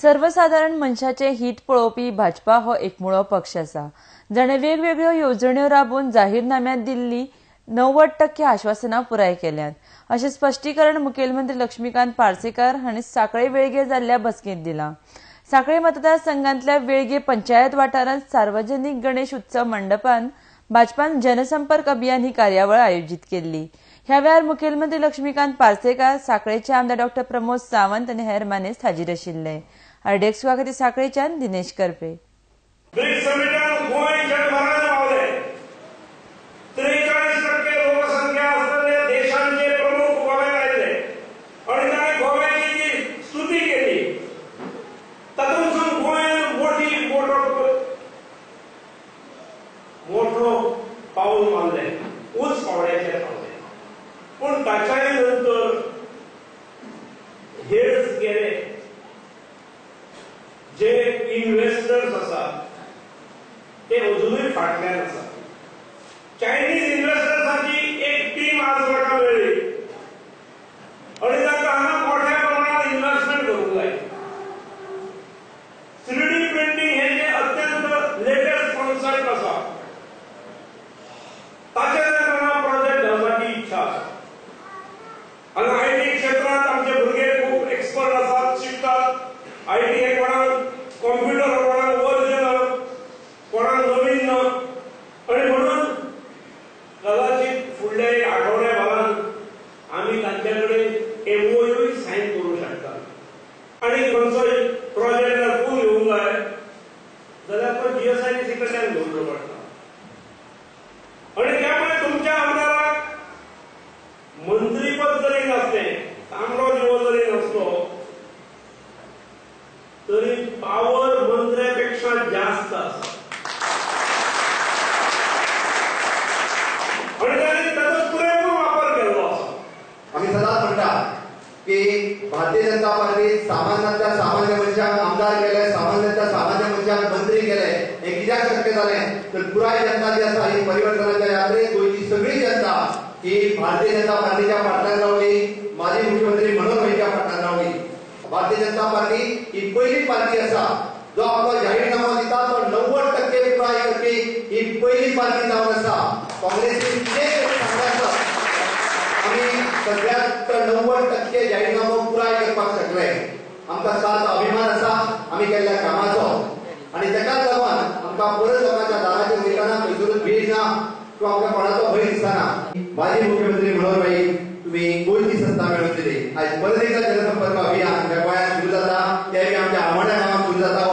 सर्वसाधारण मनशाचे हित पळोवपी भाजपा हो एकमुळो पक्ष आसा. जाणे वेगवेगळ्यो येवजण्यो राबोवन जाहीरनाम्यांत दिल्ली 90% आश्वासनां पुराय केल्यात, अशें स्पश्टीकरण मुखेलमंत्री लक्ष्मीकांत पार्सेकार हांणी सांखळे वेळगे जाल्ल्या बसकेंत दिलां. सांखळे मतदारसंघांतल्या वेळगे पंचायत वाठारांत सार्वजनीक गणेश उत्सव मंडपांत भाजपान जनसंपर्क अभियान ही कार्यावळ आयोजीत केल्ली. ह्या वेळार मुखेलमंत्री लक्ष्मीकांत पार्सेकार, सांखळेचे आमदार डॉ. प्रमोद सावंत आनी हेर मानेस्त हाजीर आशिल्ले. आरडेक्स खातीर सांखळेच्यान दिनेश करपे. पाऊल मारले ऊस पावड्याचे पावले, पण ताच्याय नंतर हेच गेले जे इन्व्हेस्टर्स आसात ते अजूनही फाटल्यान आसात. चायनीज इन्व्हेस्टर्सांची एक टीम आज म्हाका मेळ्ळी आणि तांकां हांगा मोठ्या प्रमाणात इन्व्हेस्टमेंट करूंक जाय. 3D प्रिंटिंग हे जे अत्यंत लेटेस्ट कॉन्सेप्ट आसा ताचेर तांकां प्रोजेक्ट घालपाची इच्छा आसा. हांगा आयटी क्षेत्रांत आमचे भुरगे खूब एक्सपर्ट आसात, शिकतात. आयटी हे कोणाक कॉम्प्युटर कोणाक ओरिजिनल कोणाक नवीन ना, आणि म्हणून कदाचित फुडल्या एक आठवड्या भरान आमी तांचे कडेन MOU सायन करूं शकतात. आणि खंयचोय प्रोजेक्ट जर फूल येवंक जाय जाल्यार तो GSIDC कडल्यान घेवचो पडटा. आणि त्यामुळे तुमच्या आमदाराक मंत्रीपद जरी नसले, तांबडो जीव जरी नसलो तरी पावर मंत्र्यापेक्षा जास्त आसा. आणि त्यांनी त्याचा पुरेपूर वापर केलो आसा. आम्ही सदांच म्हणटा की भारतीय जनता पार्टी सामान्यातल्या सामान्य मनशाक आमदार केले, सामान्यातल्या सामान्य मनशाक मंत्री केले. हे कित्याक शक्य जालें तर पुराय जनता जी आसा ही परिवर्तनाच्या यात्रेत गोंयची सगळी जनता ही भारतीय जनता पार्टीच्या फाटल्यान रावली, माजी मुख्यमंत्री मनोहर भाईच्या फाटल्यान रावली. भारतीय जनता पार्टी ही पहिली पार्टी आसा जो आपलो जाहीरनामो दिता तो 90% पुराय करपी ही पहिली पार्टी जावन आसा. काँग्रेसीन आमी सगळ्यात 90% जाहीरनामो पुराय करपाक शकले. आमकां सार्थ अभिमान आसा आमी केल्ल्या कामाचो, आणि ताकाच लागून आमकां परत लोकांच्या दाराचेर वयताना खंयसरूच भीड ना किंवा आमकां कोणाचो भंय दिसना. माजी मुख्यमंत्री मनोहर भाई तुम्ही गोंयची सत्ता मेळोवन दिली. आयज परत एकदा जनसंपर्क अभियान ज्या गोंयांत सुरू जाता ते आमच्या आमोण्या गांवांत सुरू जाता.